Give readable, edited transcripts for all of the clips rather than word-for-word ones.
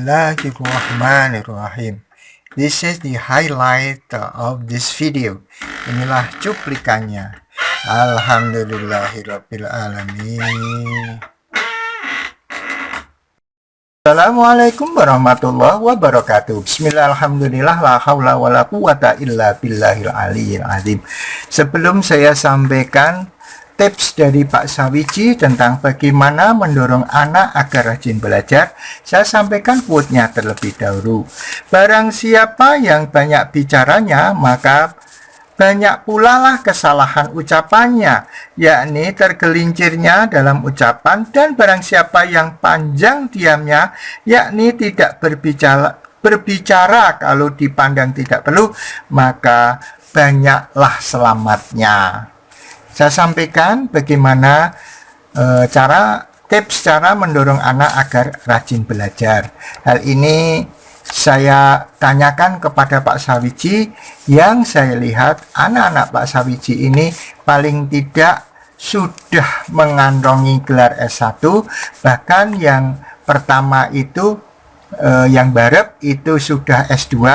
Bismillahirrahmanirrahim. This is the highlight of this video. Inilah cuplikannya. Alhamdulillahirrabbilalamin. Assalamualaikum warahmatullahi wabarakatuh. Bismillahirrahmanirrahim. La haula wala quwata illa billahil aliyyil azim. Sebelum saya sampaikan tips dari Pak Sawiji tentang bagaimana mendorong anak agar rajin belajar, saya sampaikan quote-nya terlebih dahulu. Barang siapa yang banyak bicaranya, maka banyak pula lah kesalahan ucapannya, yakni tergelincirnya dalam ucapan, dan barang siapa yang panjang diamnya, yakni tidak berbicara kalau dipandang tidak perlu, maka banyaklah selamatnya. Saya sampaikan bagaimana tips cara mendorong anak agar rajin belajar. Hal ini saya tanyakan kepada Pak Sawiji, yang saya lihat anak-anak Pak Sawiji ini paling tidak sudah mengantongi gelar S1, bahkan yang pertama itu yang barep itu sudah S2,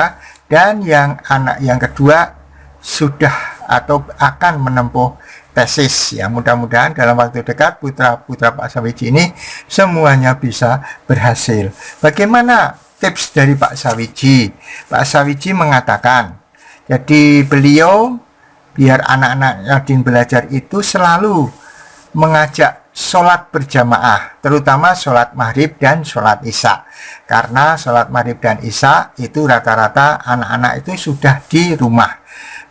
dan yang anak yang kedua sudah atau akan menempuh tesis. Ya, mudah-mudahan dalam waktu dekat putra-putra Pak Sawiji ini semuanya bisa berhasil. Bagaimana tips dari Pak Sawiji? Pak Sawiji mengatakan, jadi beliau biar anak-anak rajin belajar itu selalu mengajak sholat berjamaah, terutama sholat maghrib dan sholat isya, karena sholat maghrib dan isya itu rata-rata anak-anak itu sudah di rumah.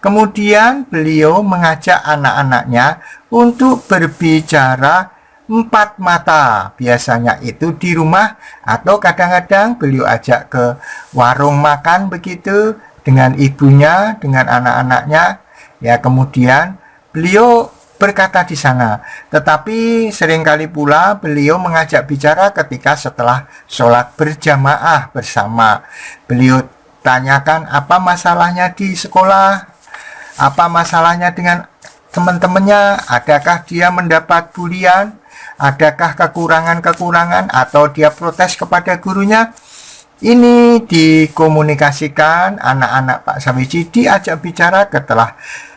Kemudian beliau mengajak anak-anaknya untuk berbicara empat mata, biasanya itu di rumah, atau kadang-kadang beliau ajak ke warung makan begitu dengan ibunya, dengan anak-anaknya. Ya, kemudian beliau berkata di sana. Tetapi seringkali pula beliau mengajak bicara ketika setelah sholat berjamaah bersama. Beliau tanyakan apa masalahnya di sekolah, apa masalahnya dengan teman-temannya, adakah dia mendapat bulian, adakah kekurangan-kekurangan, atau dia protes kepada gurunya. Ini dikomunikasikan, anak-anak Pak Sawiji diajak bicara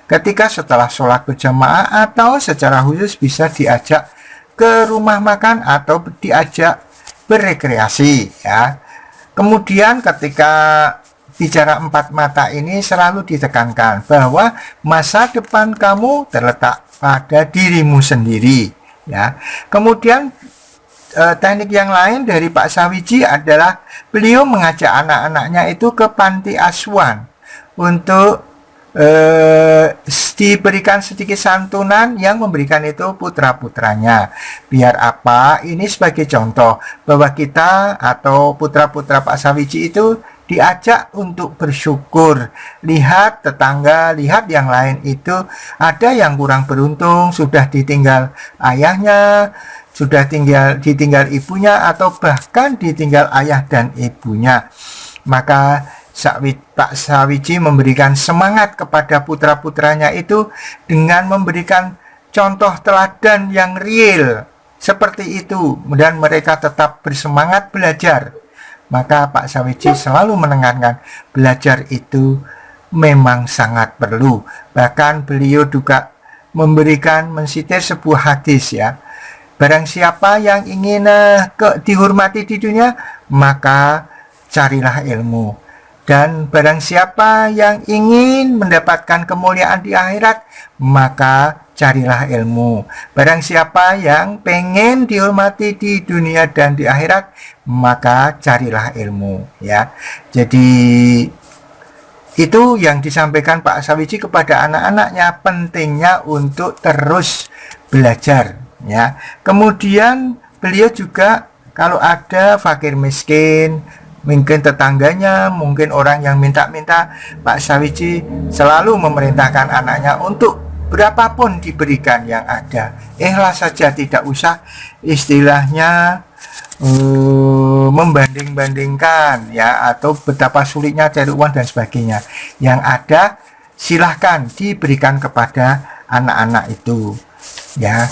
ketika setelah sholat berjamaah, atau secara khusus bisa diajak ke rumah makan atau diajak berekreasi. Ya. Kemudian ketika bicara empat mata ini selalu ditekankan bahwa masa depan kamu terletak pada dirimu sendiri. Ya. Kemudian teknik yang lain dari Pak Sawiji adalah beliau mengajak anak-anaknya itu ke panti asuhan untuk diberikan sedikit santunan, yang memberikan itu putra-putranya. Biar apa? Ini sebagai contoh bahwa kita atau putra-putra Pak Sawiji itu diajak untuk bersyukur. Lihat tetangga, lihat yang lain itu ada yang kurang beruntung, sudah ditinggal ayahnya, sudah ditinggal ibunya, atau bahkan ditinggal ayah dan ibunya. Maka Pak Sawiji memberikan semangat kepada putra-putranya itu dengan memberikan contoh teladan yang real seperti itu, dan mereka tetap bersemangat belajar. Maka Pak Sawiji selalu menekankan belajar itu memang sangat perlu. Bahkan beliau juga mensitir sebuah hadis, ya. Barang siapa yang ingin dihormati di dunia, maka carilah ilmu. Dan barang siapa yang ingin mendapatkan kemuliaan di akhirat, maka carilah ilmu. Barang siapa yang pengen dihormati di dunia dan di akhirat, maka carilah ilmu. Ya, jadi itu yang disampaikan Pak Sawiji kepada anak-anaknya, pentingnya untuk terus belajar. Ya, kemudian beliau juga kalau ada fakir miskin, mungkin tetangganya, mungkin orang yang minta-minta, Pak Sawiji selalu memerintahkan anaknya untuk berapapun diberikan yang ada. Ikhlas saja, tidak usah istilahnya membanding-bandingkan, ya, atau betapa sulitnya cari uang dan sebagainya. Yang ada silahkan diberikan kepada anak-anak itu. Ya,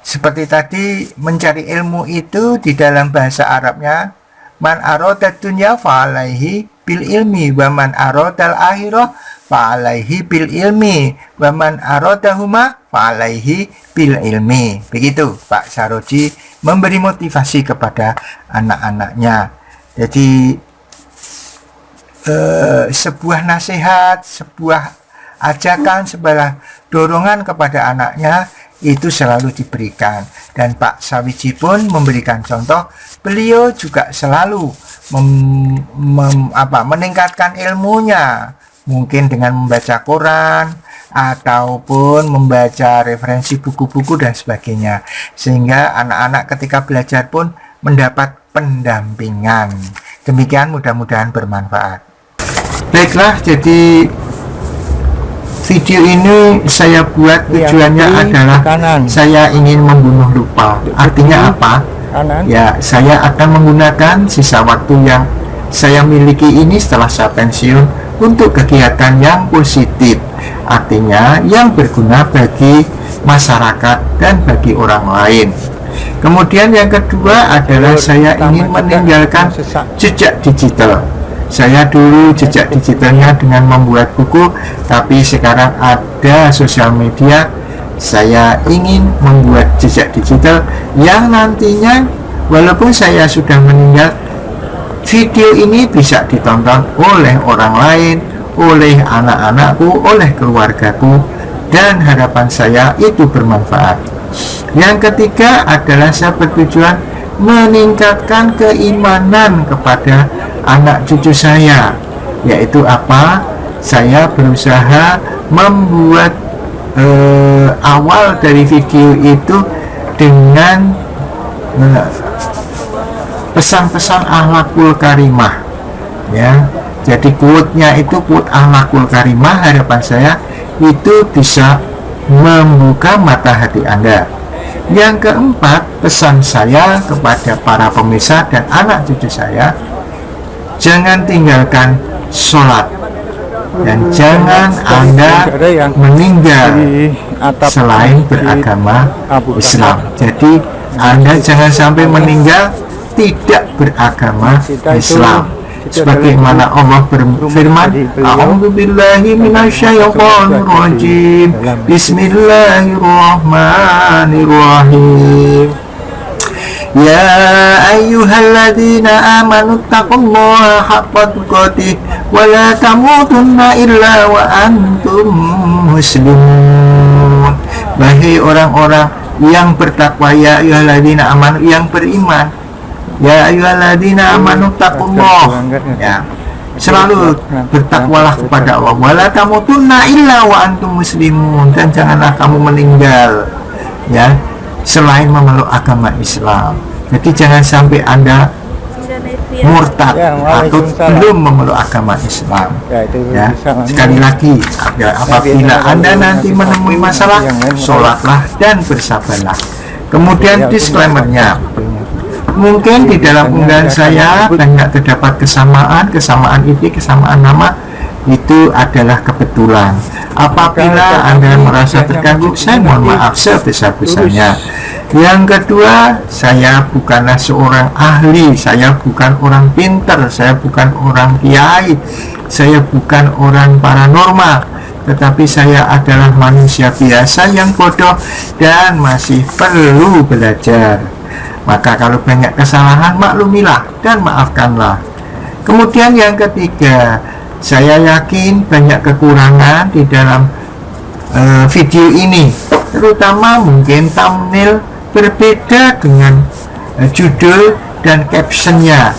seperti tadi, mencari ilmu itu di dalam bahasa Arabnya man aradad dunya fa alaihi bil ilmi wa man aradal akhirah fa alaihi bil ilmi wa man aradahuma fa alaihi bil ilmi. Begitu Pak Saroji memberi motivasi kepada anak-anaknya. Jadi sebuah nasihat, sebuah ajakan, sebuah dorongan kepada anaknya itu selalu diberikan. Dan Pak Sawiji pun memberikan contoh, beliau juga selalu meningkatkan ilmunya, mungkin dengan membaca Quran ataupun membaca referensi buku-buku dan sebagainya, sehingga anak-anak ketika belajar pun mendapat pendampingan. Demikian, mudah-mudahan bermanfaat. Baiklah, jadi video ini saya buat tujuannya adalah saya ingin membunuh lupa. Artinya apa? Ya, saya akan menggunakan sisa waktu yang saya miliki ini setelah saya pensiun untuk kegiatan yang positif. Artinya yang berguna bagi masyarakat dan bagi orang lain. Kemudian yang kedua adalah saya ingin meninggalkan jejak digital. Saya dulu jejak digitalnya dengan membuat buku, tapi sekarang ada sosial media. Saya ingin membuat jejak digital yang nantinya walaupun saya sudah meninggal, video ini bisa ditonton oleh orang lain, oleh anak-anakku, oleh keluargaku, dan harapan saya itu bermanfaat. Yang ketiga adalah saya bertujuan meningkatkan keimanan kepada anak cucu saya, yaitu apa? Saya berusaha membuat awal dari video itu dengan pesan-pesan akhlakul karimah, ya. Jadi quote-nya itu quote akhlakul karimah. Harapan saya itu bisa membuka mata hati Anda. Yang keempat, pesan saya kepada para pemirsa dan anak cucu saya, jangan tinggalkan sholat dan jangan Anda meninggal selain beragama Islam. Jadi Anda jangan sampai meninggal tidak beragama Islam. Sebagaimana Allah berfirman, A'udzubillahi minasyaitonir rajim. Bismillahirrahmanirrahim. Ya ayyuhalladzina amanu taqullaha haqqa tuqatih wa la tamutunna illa wa antum muslimun. Wahai orang-orang yang bertakwa, ya ayyuhalladzina amanu, yang beriman, ya ayyuhalladzina amanu taqullah, ya, selalu bertakwalah kepada Allah. Wala tamutunna illa wa antum muslimun, dan janganlah kamu meninggal, ya, selain memeluk agama Islam. Jadi jangan sampai Anda murtad atau belum memeluk agama Islam. Ya, sekali lagi, apabila Anda nanti menemui masalah, sholatlah dan bersabarlah. Kemudian disclaimer-nya, mungkin di dalam unggahan saya banyak terdapat kesamaan ide, kesamaan nama. Itu adalah kebetulan. Apabila Anda merasa terganggu, saya mohon maaf sebesar-besarnya. Yang kedua, saya bukanlah seorang ahli, saya bukan orang pintar, saya bukan orang kiai, saya bukan orang paranormal, tetapi saya adalah manusia biasa yang bodoh dan masih perlu belajar. Maka kalau banyak kesalahan, maklumilah dan maafkanlah. Kemudian yang ketiga, saya yakin banyak kekurangan di dalam video ini, terutama mungkin thumbnail berbeda dengan judul dan captionnya.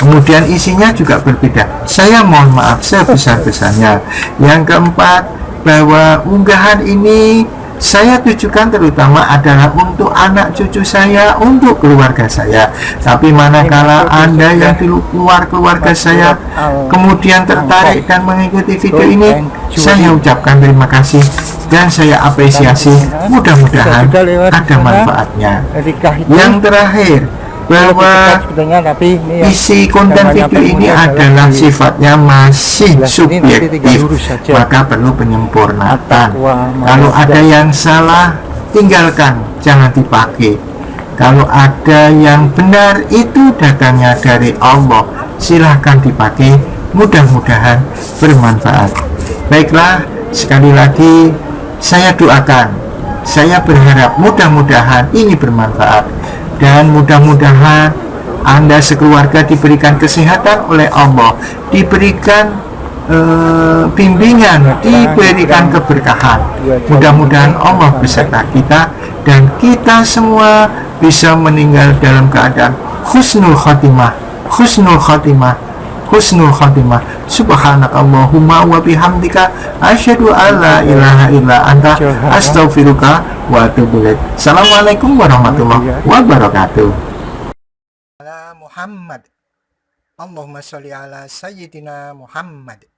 Kemudian isinya juga berbeda. Saya mohon maaf sebesar-besarnya. Yang keempat, bahwa unggahan ini saya tujukan terutama adalah untuk anak cucu saya, untuk keluarga saya. Tapi manakala Anda yang di luar keluarga saya kemudian tertarik dan mengikuti video ini, saya ucapkan terima kasih dan saya apresiasi. Mudah-mudahan ada manfaatnya. Yang terakhir, bahwa isi konten video ini adalah sifatnya masih subjektif, maka perlu penyempurnaan. Kalau ada yang salah, tinggalkan, jangan dipakai. Kalau ada yang benar itu datangnya dari Allah, silahkan dipakai, mudah-mudahan bermanfaat. Baiklah, sekali lagi saya doakan, saya berharap mudah-mudahan ini bermanfaat, dan mudah-mudahan Anda sekeluarga diberikan kesehatan oleh Allah, diberikan bimbingan, diberikan keberkahan. Mudah-mudahan Allah beserta kita, dan kita semua bisa meninggal dalam keadaan husnul khotimah, husnul khotimah, husnul khotimah. Subhanakallahumma wa bihamdika asyhadu an la ilaha illa anta astaghfiruka wa atubu ilaik. Assalamualaikum warahmatullahi wabarakatuh. Ala Muhammad. Allahumma sholli ala sayyidina Muhammad.